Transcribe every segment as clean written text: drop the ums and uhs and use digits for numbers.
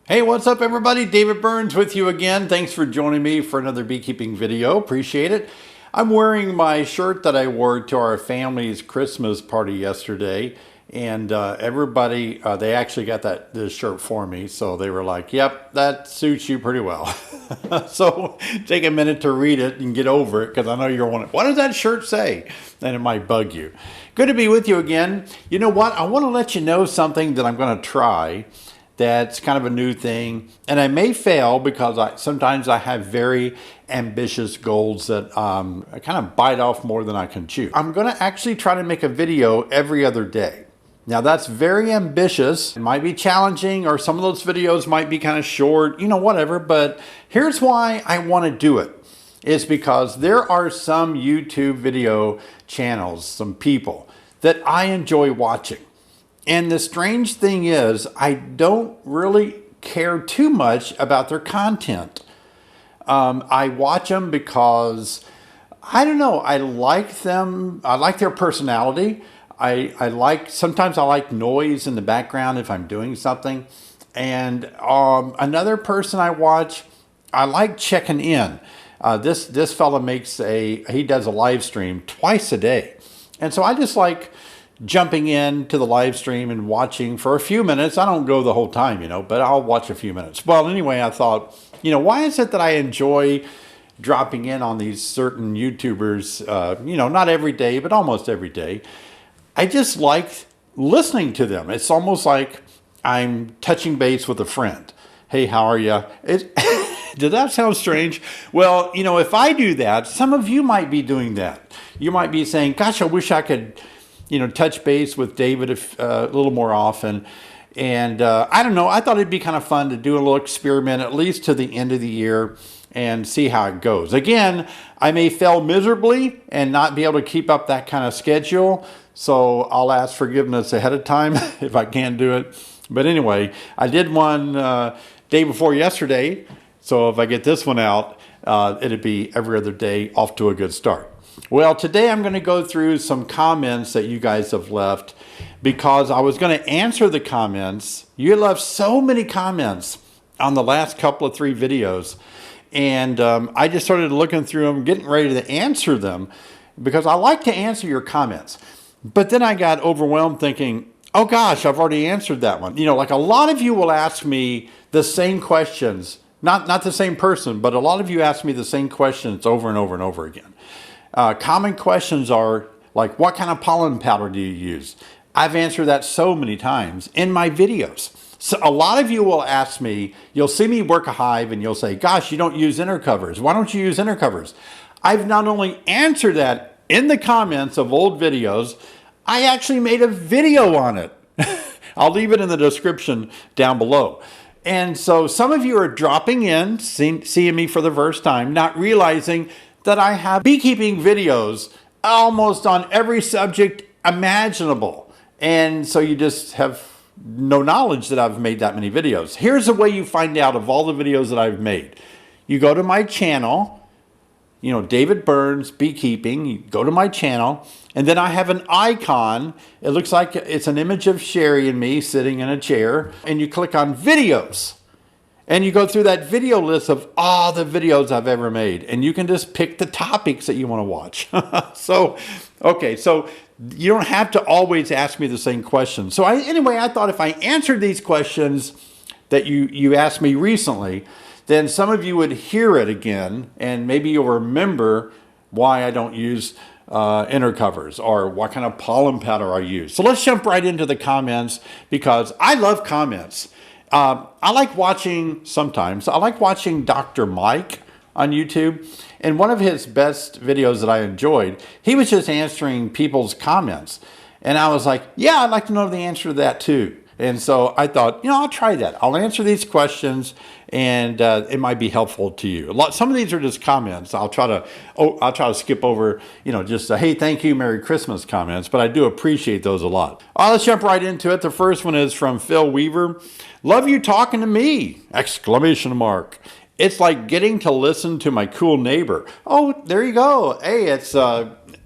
Hey, what's up everybody? David Burns with you again. Thanks for joining me for another beekeeping video. Appreciate it. I'm wearing my shirt that I wore to our family's Christmas party yesterday. And everybody, they actually got this shirt for me. So they were like, yep, that suits you pretty well. So take a minute to read it and get over it, because I know you're wondering, what does that shirt say? And it might bug you. Good to be with you again. You know what? I want to let you know something that I'm going to try. That's kind of a new thing, and I may fail because sometimes I have very ambitious goals that I kind of bite off more than I can chew. I'm going to actually try to make a video every other day. Now that's very ambitious. It might be challenging, or some of those videos might be kind of short, you know, whatever, but here's why I want to do it. It's because there are some YouTube video channels, some people that I enjoy watching. And the strange thing is, I don't really care too much about their content. I watch them because, I don't know, I like them. I like their personality. Sometimes I like noise in the background if I'm doing something. And another person I watch, I like checking in. This fella he does a live stream twice a day. And so I just like jumping into the live stream and watching for a few minutes. I don't go the whole time, you know, but I'll watch a few minutes. Well, anyway, I thought, you know, why is it that I enjoy dropping in on these certain YouTubers, you know, not every day, but almost every day. I just like listening to them. It's almost like I'm touching base with a friend. Hey, how are you? Did that sound strange? Well, you know, if I do that, some of you might be doing that. You might be saying, gosh, I wish I could, you know, touch base with David a little more often. And I don't know, I thought it'd be kind of fun to do a little experiment, at least to the end of the year, and see how it goes. Again, I may fail miserably and not be able to keep up that kind of schedule. So I'll ask forgiveness ahead of time if I can't do it. But anyway, I did one day before yesterday. So if I get this one out, it'd be every other day, off to a good start. Well, today I'm going to go through some comments that you guys have left, because I was going to answer the comments. You left so many comments on the last couple of 3 videos, and I just started looking through them, getting ready to answer them, because I like to answer your comments. But then I got overwhelmed thinking, oh gosh, I've already answered that one. You know, like a lot of you will ask me the same questions, not the same person, but a lot of you ask me the same questions over and over and over again. Common questions are like, what kind of pollen powder do you use? I've answered that so many times in my videos. So a lot of you will ask me, you'll see me work a hive and you'll say, gosh, you don't use inner covers. Why don't you use inner covers? I've not only answered that in the comments of old videos, I actually made a video on it. I'll leave it in the description down below. And so some of you are dropping in, seeing me for the first time, not realizing that I have beekeeping videos almost on every subject imaginable. And so you just have no knowledge that I've made that many videos. Here's the way you find out of all the videos that I've made. You go to my channel, you know, David Burns Beekeeping, you go to my channel, and then I have an icon. It looks like it's an image of Sherry and me sitting in a chair, and you click on videos. And you go through that video list of all the videos I've ever made. And you can just pick the topics that you want to watch. So you don't have to always ask me the same questions. So anyway, I thought if I answered these questions that you asked me recently, then some of you would hear it again. And maybe you'll remember why I don't use inner covers, or what kind of pollen powder I use. So let's jump right into the comments, because I love comments. I like watching Dr. Mike on YouTube, and one of his best videos that I enjoyed, he was just answering people's comments. And I was like, yeah, I'd like to know the answer to that too. And so I thought, you know, I'll try that. I'll answer these questions, and it might be helpful to you. Some of these are just comments. I'll try to skip over, you know, just hey, thank you, Merry Christmas comments, but I do appreciate those a lot. Let's jump right into it. The first one is from Phil Weaver. Love you talking to me! Exclamation mark. It's like getting to listen to my cool neighbor. Oh, there you go. Hey, it's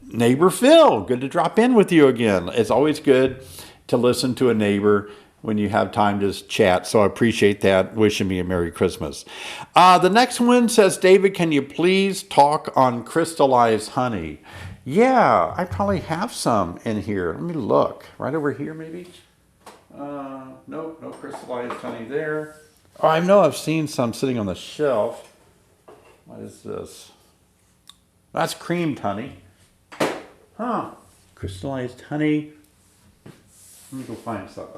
neighbor Phil. Good to drop in with you again. It's always good to listen to a neighbor when you have time to chat. So I appreciate that. Wishing me a Merry Christmas. The next one says, David, can you please talk on crystallized honey? Yeah, I probably have some in here. Let me look. Right over here, maybe? Nope, no crystallized honey there. Oh, I know I've seen some sitting on the shelf. What is this? That's creamed honey. Huh. Crystallized honey. Let me go find some.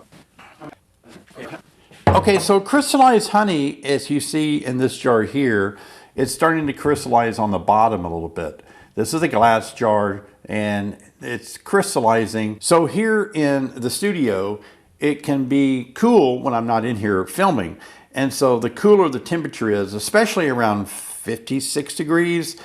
Okay, so crystallized honey, as you see in this jar here, it's starting to crystallize on the bottom a little bit. This is a glass jar and it's crystallizing. So here in the studio, it can be cool when I'm not in here filming. And so the cooler the temperature is, especially around 56 degrees,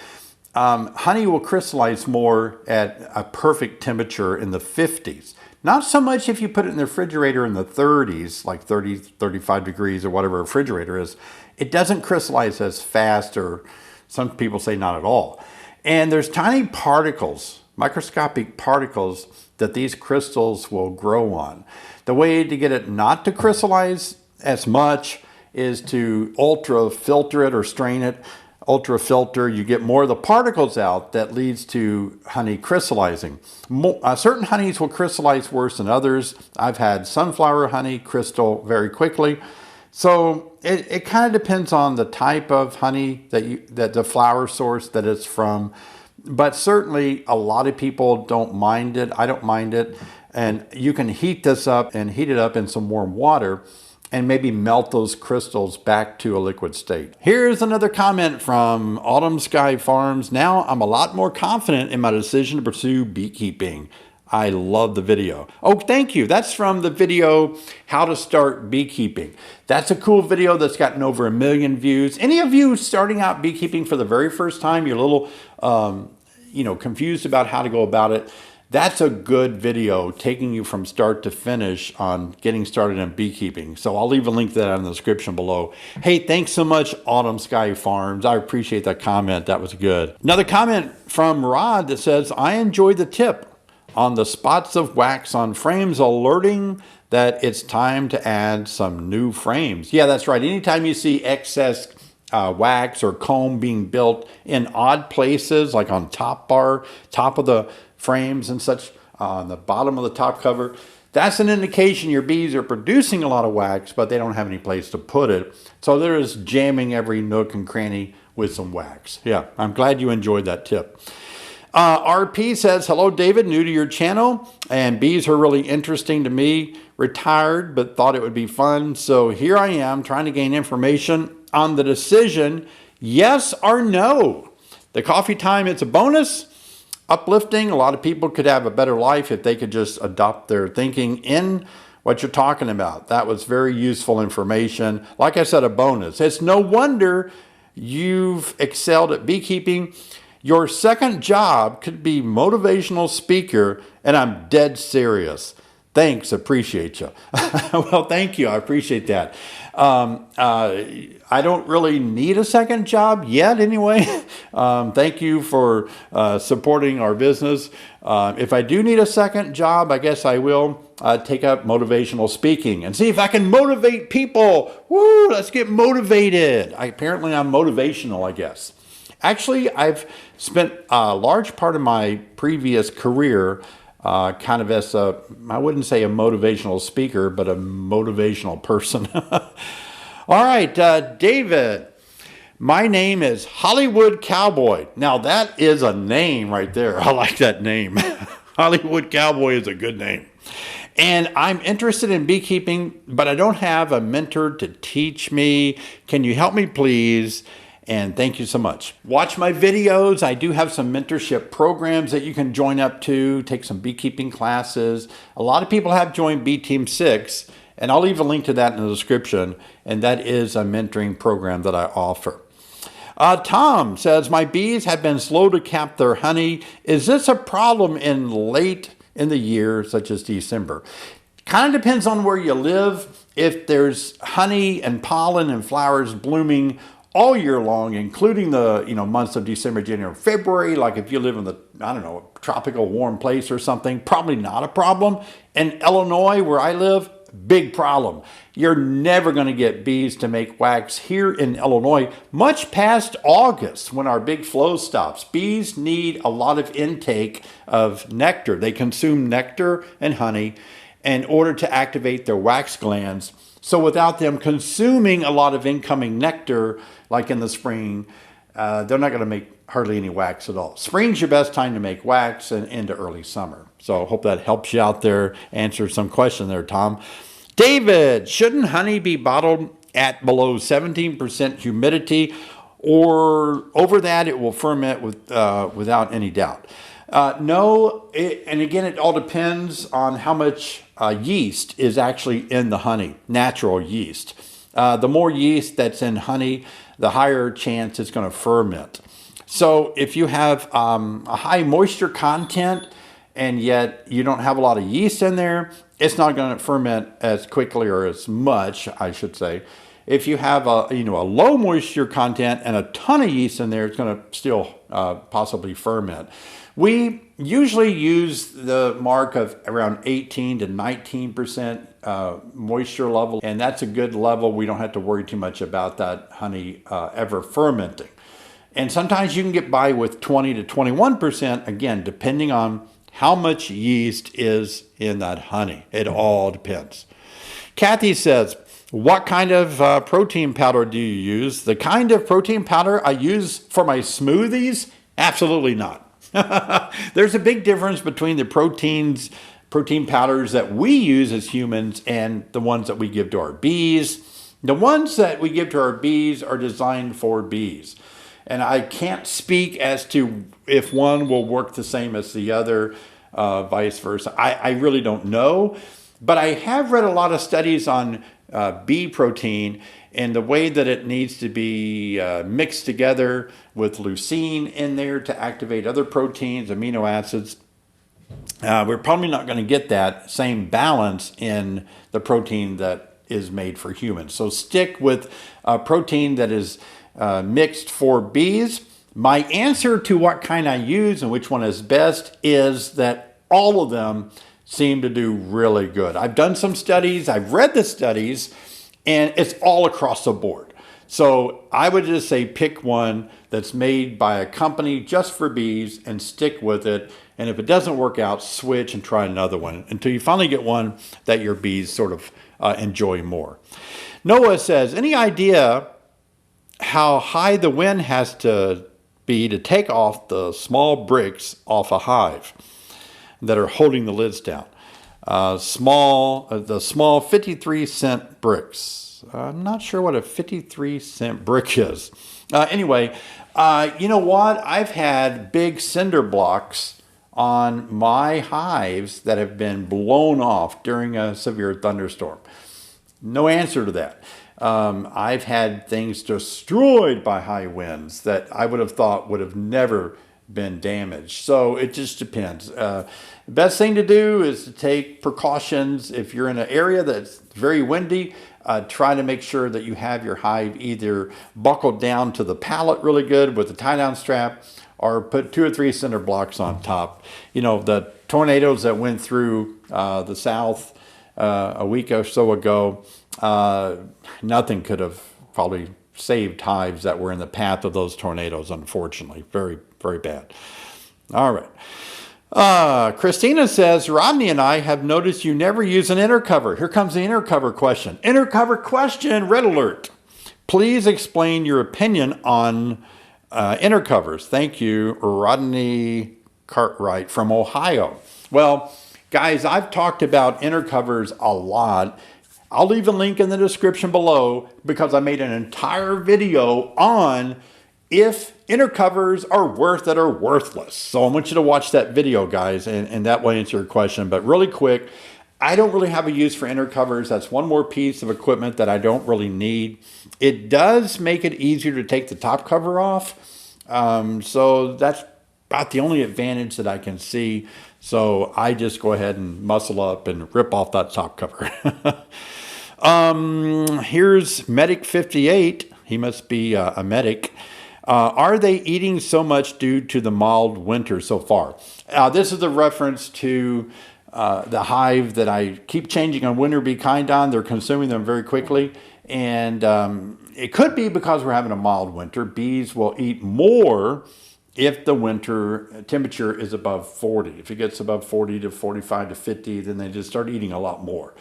honey will crystallize more at a perfect temperature in the 50s. Not so much if you put it in the refrigerator in the 30s, like 30, 35 degrees or whatever a refrigerator is. It doesn't crystallize as fast, or some people say not at all. And there's tiny particles, microscopic particles, that these crystals will grow on. The way to get it not to crystallize as much is to ultra filter it or strain it. Ultra filter, you get more of the particles out. That leads to honey crystallizing. Certain honeys will crystallize worse than others. I've had sunflower honey crystal very quickly. So it kind of depends on the type of honey that the flower source that it's from. But certainly a lot of people don't mind it. I don't mind it. And you can heat this up and heat it up in some warm water and maybe melt those crystals back to a liquid state. Here's another comment from Autumn Sky Farms. Now I'm a lot more confident in my decision to pursue beekeeping. I love the video. Oh, thank you. That's from the video, How to Start Beekeeping. That's a cool video that's gotten over 1 million views. Any of you starting out beekeeping for the very first time, you're a little confused about how to go about it, that's a good video taking you from start to finish on getting started in beekeeping. So I'll leave a link to that in the description below. Hey, thanks so much, Autumn Sky Farms. I appreciate that comment. That was good. Another comment from Rod that says, I enjoyed the tip on the spots of wax on frames, alerting that it's time to add some new frames. Yeah, that's right. Anytime you see excess wax or comb being built in odd places, like on top of the frames and such, on the bottom of the top cover, that's an indication your bees are producing a lot of wax, but they don't have any place to put it. So they're just jamming every nook and cranny with some wax. Yeah, I'm glad you enjoyed that tip. RP says, hello, David, new to your channel, and bees are really interesting to me. Retired, but thought it would be fun. So here I am trying to gain information on the decision, yes or no. The coffee time, it's a bonus. Uplifting. A lot of people could have a better life if they could just adopt their thinking in what you're talking about. That was very useful information. Like I said, a bonus. It's no wonder you've excelled at beekeeping. Your second job could be motivational speaker, and I'm dead serious. Thanks, appreciate you. Well, thank you, I appreciate that. I don't really need a second job yet anyway. Thank you for supporting our business. If I do need a second job, I guess I will take up motivational speaking and see if I can motivate people. Woo, let's get motivated. Apparently I'm motivational, I guess. Actually, I've spent a large part of my previous career kind of as a, I wouldn't say a motivational speaker, but a motivational person. All right, David, my name is Hollywood Cowboy. Now that is a name right there. I like that name. Hollywood Cowboy is a good name. And I'm interested in beekeeping, but I don't have a mentor to teach me. Can you help me, please? And thank you so much. Watch my videos. I do have some mentorship programs that you can join up to, take some beekeeping classes. A lot of people have joined Bee Team 6, and I'll leave a link to that in the description. And that is a mentoring program that I offer. Tom says, my bees have been slow to cap their honey. Is this a problem in late in the year, such as December? Kind of depends on where you live. If there's honey and pollen and flowers blooming all year long, including the months of December, January, February, like if you live in the, I don't know, tropical warm place or something, probably not a problem. In Illinois, where I live, big problem. You're never going to get bees to make wax here in Illinois much past August when our big flow stops. Bees need a lot of intake of nectar. They consume nectar and honey in order to activate their wax glands. So without them consuming a lot of incoming nectar, like in the spring, they're not going to make hardly any wax at all. Spring's your best time to make wax, and into early summer. So I hope that helps you out there, answer some question there, Tom. David, shouldn't honey be bottled at below 17% humidity, or over that it will ferment without any doubt? No, and again, it all depends on how much yeast is actually in the honey, natural yeast. The more yeast that's in honey, the higher chance it's going to ferment. So if you have a high moisture content and yet you don't have a lot of yeast in there, it's not going to ferment as quickly, or as much, I should say. If you have a low moisture content and a ton of yeast in there, it's going to still possibly ferment. We usually use the mark of around 18 to 19% moisture level, and that's a good level. We don't have to worry too much about that honey ever fermenting. And sometimes you can get by with 20 to 21%, again, depending on how much yeast is in that honey. It all depends. Kathy says, what kind of protein powder do you use? The kind of protein powder I use for my smoothies? Absolutely not. There's a big difference between the protein powders that we use as humans and the ones that we give to our bees. The ones that we give to our bees are designed for bees. And I can't speak as to if one will work the same as the other, vice versa. I really don't know. But I have read a lot of studies on bee protein and the way that it needs to be mixed together with leucine in there to activate other proteins, amino acids. We're probably not going to get that same balance in the protein that is made for humans. So stick with a protein that is mixed for bees. My answer to what kind I use and which one is best is that all of them seem to do really good. I've done some studies, I've read the studies, and it's all across the board. So I would just say pick one that's made by a company just for bees and stick with it. And if it doesn't work out, switch and try another one until you finally get one that your bees sort of enjoy more. Noah says, any idea how high the wind has to be to take off the small bricks off a hive that are holding the lids down? The small 53-cent bricks. I'm not sure what a 53-cent brick is. Anyway, you know what? I've had big cinder blocks on my hives that have been blown off during a severe thunderstorm. No answer to that. I've had things destroyed by high winds that I would have thought would have never been damaged. So it just depends. The best thing to do is to take precautions. If you're in an area that's very windy, try to make sure that you have your hive either buckled down to the pallet really good with a tie-down strap, or put 2 or 3 cinder blocks on top. You know, the tornadoes that went through the South a week or so ago, nothing could have probably saved hives that were in the path of those tornadoes, unfortunately. Very, very bad. All right. Christina says, Rodney and I have noticed you never use an inner cover. Here comes the inner cover question. Inner cover question, red alert. Please explain your opinion on inner covers. Thank you, Rodney Cartwright from Ohio. Well, guys, I've talked about inner covers a lot. I'll leave a link in the description below because I made an entire video on if inner covers are worth it or worthless. So I want you to watch that video, guys, and that will answer your question. But really quick, I don't really have a use for inner covers. That's one more piece of equipment that I don't really need. It does make it easier to take the top cover off. So that's about the only advantage that I can see. So I just go ahead and muscle up and rip off that top cover. Here's Medic 58. He must be a medic. Are they eating so much due to the mild winter so far? This is a reference to the hive that I keep changing on winter bee kind on. They're consuming them very quickly. And it could be because we're having a mild winter. Bees will eat more if the winter temperature is above 40. If it gets above 40 to 45 to 50, then they just start eating a lot more.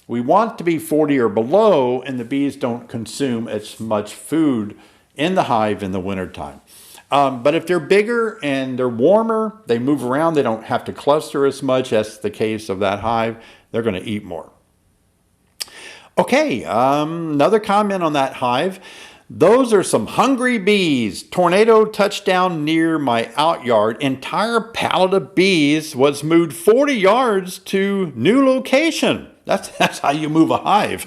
We want to be 40 or below, and the bees don't consume as much food in the hive in the wintertime. But if they're bigger and they're warmer, they move around, they don't have to cluster as much. That's the case of that hive. They're going to eat more. Okay, another comment on that hive. Those are some hungry bees. Tornado touchdown near my outyard. Entire pallet of bees was moved 40 yards to new location. That's how you move a hive.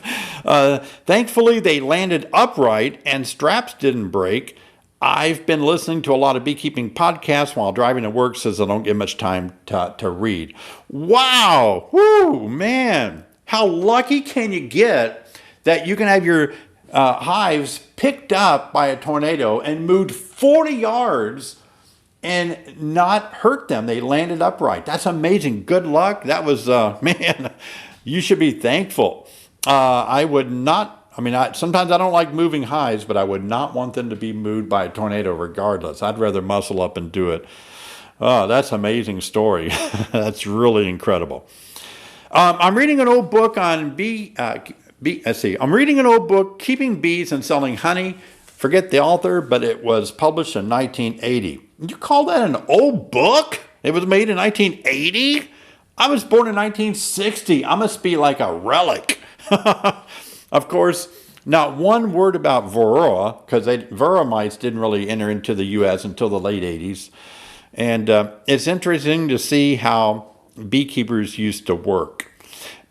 Thankfully, they landed upright and straps didn't break. I've been listening to a lot of beekeeping podcasts while driving to work, says I don't get much time to read. Wow! Woo, man! How lucky can you get that you can have your hives picked up by a tornado and moved 40 yards and not hurt them? They landed upright. That's amazing. Good luck. That was, man, you should be thankful. I would not, sometimes I don't like moving hives, but I would not want them to be moved by a tornado regardless. I'd rather muscle up and do it. Oh, that's an amazing story. That's really incredible. I'm reading an old book on I'm reading an old book, Keeping Bees and Selling Honey. Forget the author, but it was published in 1980. You call that an old book? It was made in 1980? I was born in 1960. I must be like a relic. Of course, not one word about varroa, because varroa mites didn't really enter into the U.S. until the late 80s. And it's interesting to see how beekeepers used to work.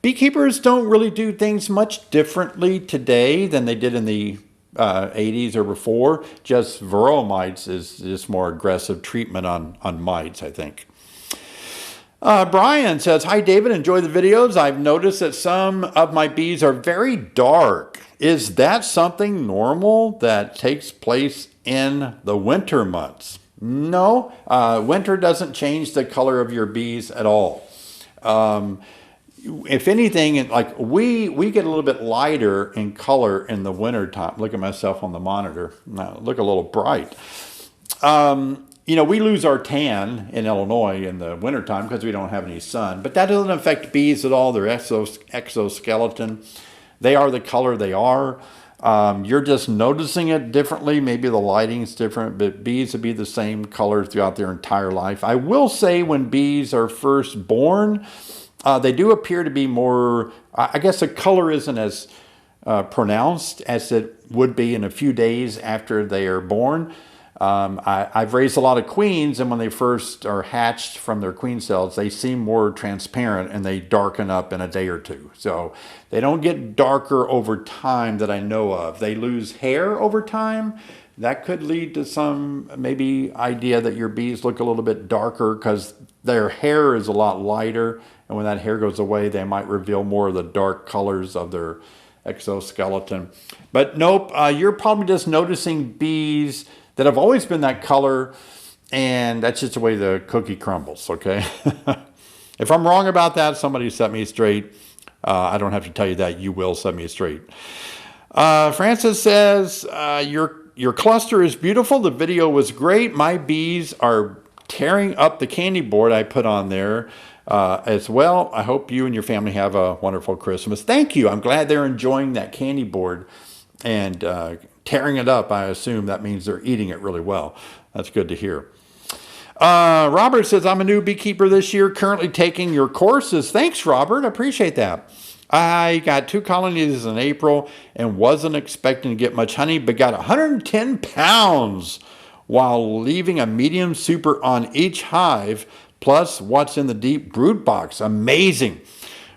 Beekeepers don't really do things much differently today than they did in the 80s or before. Just varroa mites is just more aggressive treatment on mites, I think. Brian says, hi David, enjoy the videos. I've noticed that some of my bees are very dark. Is that something normal that takes place in the winter months? No, winter doesn't change the color of your bees at all. If anything, like we get a little bit lighter in color in the winter time. Look at myself on the monitor. Now, look a little bright. We lose our tan in Illinois in the wintertime because we don't have any sun. But that doesn't affect bees at all. Their exoskeleton, they are the color they are. You're just noticing it differently. Maybe the lighting's different, but bees would be the same color throughout their entire life. I will say when bees are first born, they do appear to be more, I guess the color isn't as pronounced as it would be in a few days after they are born. I've raised a lot of queens, and when they first are hatched from their queen cells, they seem more transparent and they darken up in a day or two. So they don't get darker over time that I know of. They lose hair over time. That could lead to some maybe idea that your bees look a little bit darker because their hair is a lot lighter. And when that hair goes away, they might reveal more of the dark colors of their exoskeleton. But nope, you're probably just noticing bees that have always been that color, and that's just the way the cookie crumbles, okay? If I'm wrong about that, somebody set me straight. I don't have to tell you that. You will set me straight. Francis says, your cluster is beautiful. The video was great. My bees are tearing up the candy board I put on there as well. I hope you and your family have a wonderful Christmas. Thank you. I'm glad they're enjoying that candy board and tearing it up. I assume that means they're eating it really well. That's good to hear. Robert says, I'm a new beekeeper this year, currently taking your courses. Thanks, Robert. I appreciate that. I got 2 colonies in April and wasn't expecting to get much honey, but got 110 pounds while leaving a medium super on each hive, plus what's in the deep brood box. Amazing.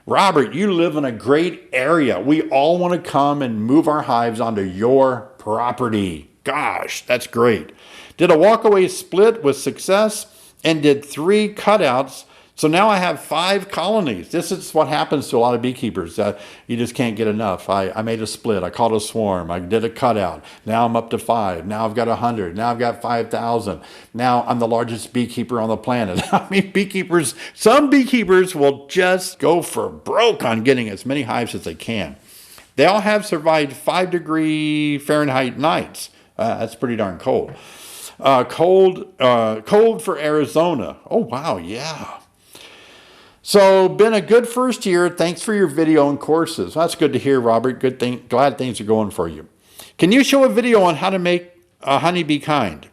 Robert, you live in a great area. We all want to come and move our hives onto your property. Gosh, that's great. Did a walkaway split with success and did 3 cutouts So now I have 5 colonies. This is what happens to a lot of beekeepers. You just can't get enough. I made a split. I caught a swarm. I did a cutout. Now I'm up to 5. Now I've got 100. Now I've got 5,000. Now I'm the largest beekeeper on the planet. I mean, beekeepers, some beekeepers will just go for broke on getting as many hives as they can. They all have survived 5-degree Fahrenheit nights. That's pretty darn cold. Cold for Arizona. Oh, wow, yeah. So, been a good first year. Thanks for your video and courses. That's good to hear, Robert. Good thing. Glad things are going for you. Can you show a video on how to make a honeybee kind?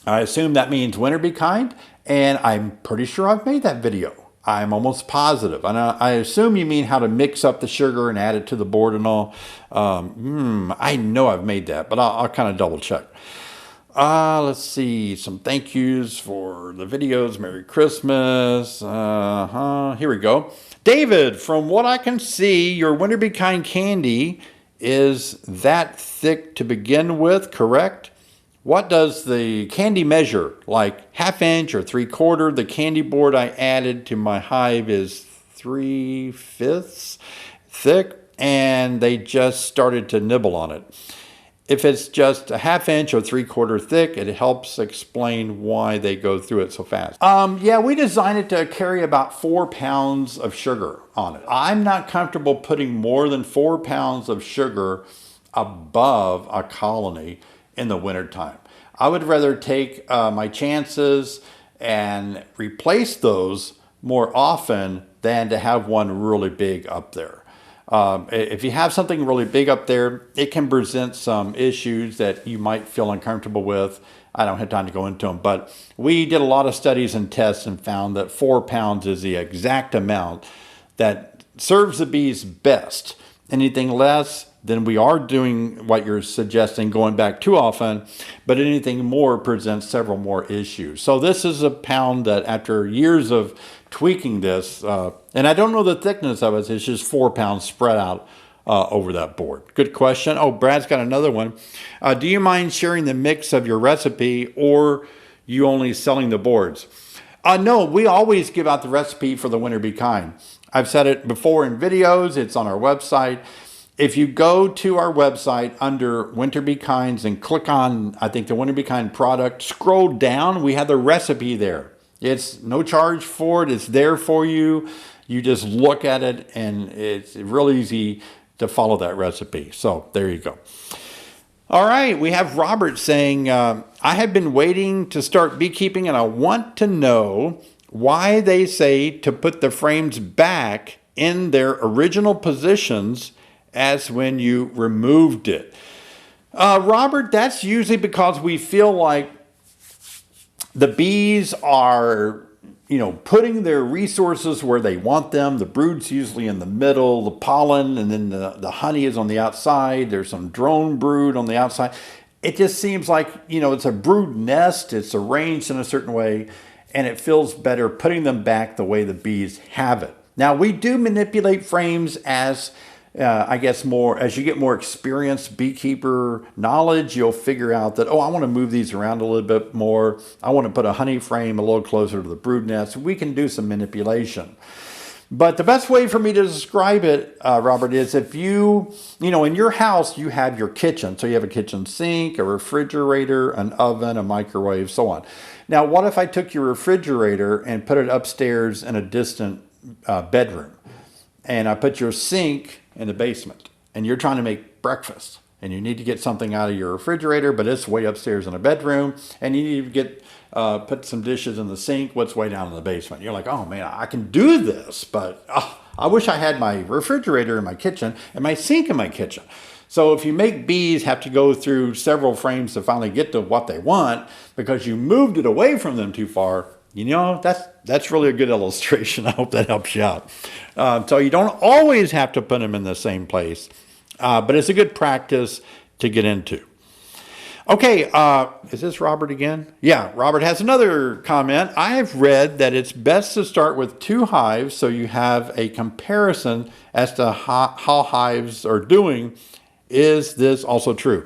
I assume that means winter bee kind, and I'm pretty sure I've made that video. I'm almost positive. And I assume you mean how to mix up the sugar and add it to the board and all. I know I've made that, but I'll kind of double check. Let's see, some thank yous for the videos. Merry Christmas. Here we go. David, from what I can see, your winter bee kind candy is that thick to begin with, correct? What does the candy measure? Like 1/2 inch or 3/4? The candy board I added to my hive is 3/5 thick, and they just started to nibble on it. If it's just 1/2 inch or 3/4 thick, it helps explain why they go through it so fast. Yeah, we designed it to carry about 4 pounds of sugar on it. I'm not comfortable putting more than 4 pounds of sugar above a colony in the wintertime. I would rather take my chances and replace those more often than to have one really big up there. If you have something really big up there, it can present some issues that you might feel uncomfortable with. I don't have time to go into them, but we did a lot of studies and tests and found that 4 pounds is the exact amount that serves the bees best. Anything less, then we are doing what you're suggesting, going back too often, but anything more presents several more issues. So this is a pound that after years of tweaking this, and I don't know the thickness of it, it's just 4 pounds spread out over that board. Good question. Oh, Brad's got another one. Do you mind sharing the mix of your recipe, or you only selling the boards? No, we always give out the recipe for the winter bee kind. I've said it before in videos. It's on our website. If you go to our website under Winter Bee Kinds and click on, I think, the Winter Bee Kind product, scroll down, we have the recipe there. It's no charge for it. It's there for you. You just look at it, and it's really easy to follow that recipe. So there you go. All right, we have Robert saying, I have been waiting to start beekeeping, and I want to know why they say to put the frames back in their original positions as when you removed it. Robert, that's usually because we feel like the bees are, putting their resources where they want them. The brood's usually in the middle, the pollen, and then the honey is on the outside. There's some drone brood on the outside. It just seems like, it's a brood nest. It's arranged in a certain way, and it feels better putting them back the way the bees have it. Now, we do manipulate frames as I guess as you get more experienced beekeeper knowledge, you'll figure out that, I want to move these around a little bit more. I want to put a honey frame a little closer to the brood nest. We can do some manipulation. But the best way for me to describe it, Robert, is if in your house, you have your kitchen. So you have a kitchen sink, a refrigerator, an oven, a microwave, so on. Now, what if I took your refrigerator and put it upstairs in a distant bedroom? And I put your sink in the basement, and you're trying to make breakfast, and you need to get something out of your refrigerator, but it's way upstairs in a bedroom, and you need to put some dishes in the sink, what's way down in the basement. You're like, oh man, I can do this, but I wish I had my refrigerator in my kitchen and my sink in my kitchen. So if you make bees have to go through several frames to finally get to what they want because you moved it away from them too far, that's really a good illustration. I hope that helps you out. So you don't always have to put them in the same place, but it's a good practice to get into. Okay, is this Robert again? Yeah, Robert has another comment. I have read that it's best to start with 2 hives so you have a comparison as to how hives are doing. Is this also true?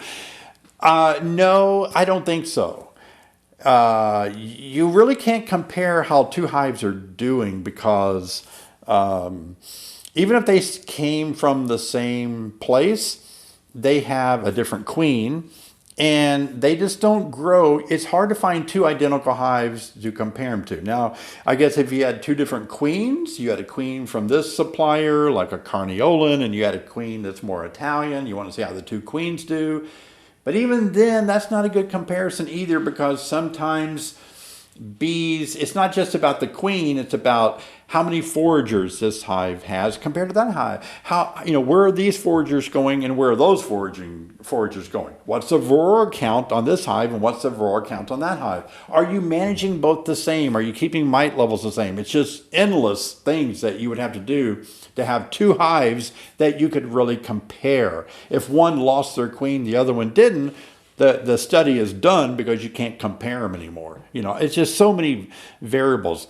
No, I don't think so. you really can't compare how two hives are doing because even if they came from the same place, they have a different queen and they just don't grow. It's hard to find two identical hives to compare them to. Now, I guess if you had two different queens, you had a queen from this supplier, like a Carniolan, and you had a queen that's more Italian, you want to see how the two queens do. But even then, that's not a good comparison either, because sometimes bees, it's not just about the queen, it's about how many foragers this hive has compared to that hive. How, where are these foragers going and where are those foragers going? What's the varroa count on this hive and what's the varroa count on that hive? Are you managing both the same? Are you keeping mite levels the same? It's just endless things that you would have to do to have two hives that you could really compare. If one lost their queen, the other one didn't, the study is done because you can't compare them anymore. It's just so many variables.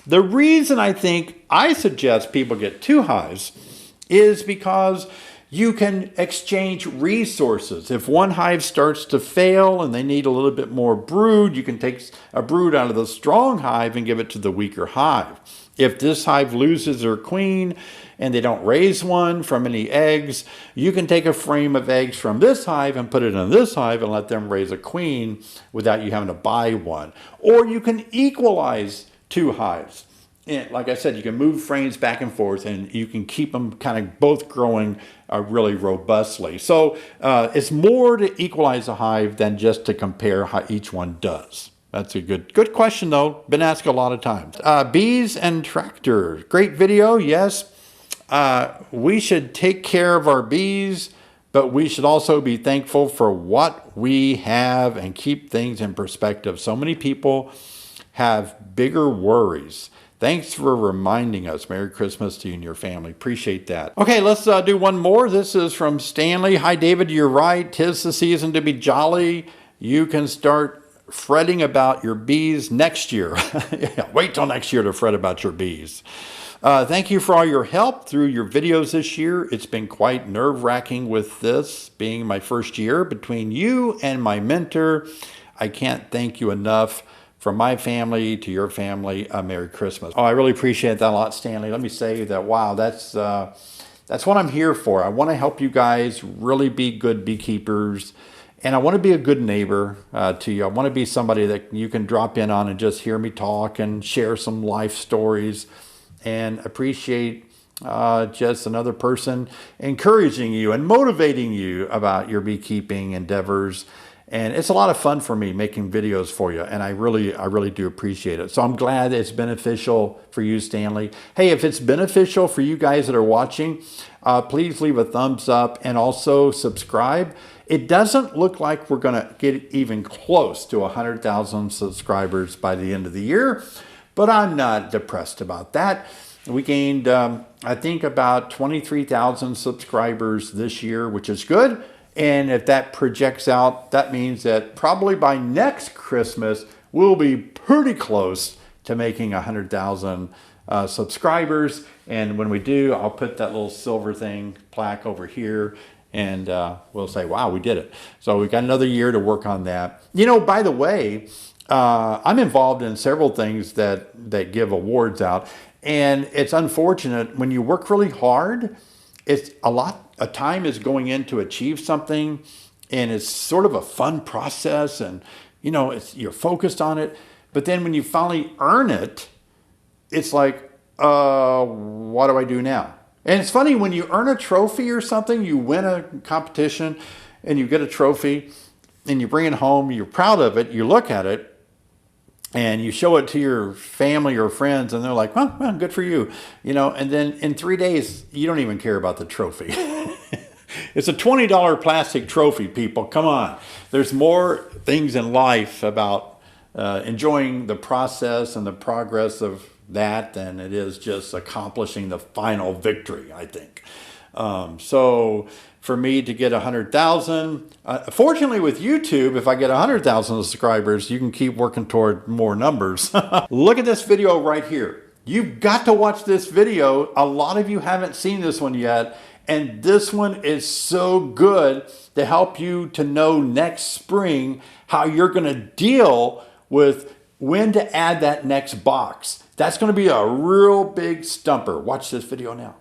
The reason I suggest people get two hives is because you can exchange resources. If one hive starts to fail and they need a little bit more brood, you can take a brood out of the strong hive and give it to the weaker hive. If this hive loses their queen and they don't raise one from any eggs, you can take a frame of eggs from this hive and put it in this hive and let them raise a queen without you having to buy one. Or you can equalize two hives. And like I said, you can move frames back and forth and you can keep them kind of both growing really robustly. So it's more to equalize a hive than just to compare how each one does. That's a good question, though. Been asked a lot of times. Bees and tractors. Great video, yes. We should take care of our bees, but we should also be thankful for what we have and keep things in perspective. So many people have bigger worries. Thanks for reminding us. Merry Christmas to you and your family. Appreciate that. Okay, let's do one more. This is from Stanley. Hi, David. You're right. 'Tis the season to be jolly. You can start fretting about your bees next year. Wait till next year to fret about your bees. Thank you for all your help through your videos this year. It's been quite nerve-wracking with this being my first year. Between you and my mentor, I can't thank you enough. From my family to your family, Merry Christmas. Oh, I really appreciate that a lot, Stanley. Let me say that, wow, that's what I'm here for. I want to help you guys really be good beekeepers. And I want to be a good neighbor to you. I want to be somebody that you can drop in on and just hear me talk and share some life stories and appreciate just another person encouraging you and motivating you about your beekeeping endeavors. And it's a lot of fun for me making videos for you, and I really do appreciate it. So I'm glad it's beneficial for you, Stanley. Hey, if it's beneficial for you guys that are watching, please leave a thumbs up and also subscribe. It doesn't look like we're gonna get even close to 100,000 subscribers by the end of the year, but I'm not depressed about that. We gained, I think, about 23,000 subscribers this year, which is good. And if that projects out, that means that probably by next Christmas, we'll be pretty close to making 100,000 subscribers. And when we do, I'll put that little silver plaque over here, and we'll say, wow, we did it. So we've got another year to work on that. By the way, I'm involved in several things that give awards out. And it's unfortunate when you work really hard, it's a lot of time is going in to achieve something, and it's sort of a fun process, and you're focused on it. But then when you finally earn it, it's like, what do I do now? And it's funny, when you earn a trophy or something, you win a competition and you get a trophy and you bring it home, you're proud of it, you look at it, and you show it to your family or friends, and they're like, well, good for you. And then in 3 days, you don't even care about the trophy. It's a $20 plastic trophy, people. Come on. There's more things in life about enjoying the process and the progress of that than it is just accomplishing the final victory, I think. So for me to get 100,000, fortunately with YouTube, if I get 100,000 subscribers, you can keep working toward more numbers. Look at this video right here. You've got to watch this video. A lot of you haven't seen this one yet. And this one is so good to help you to know next spring how you're going to deal with when to add that next box. That's going to be a real big stumper. Watch this video now.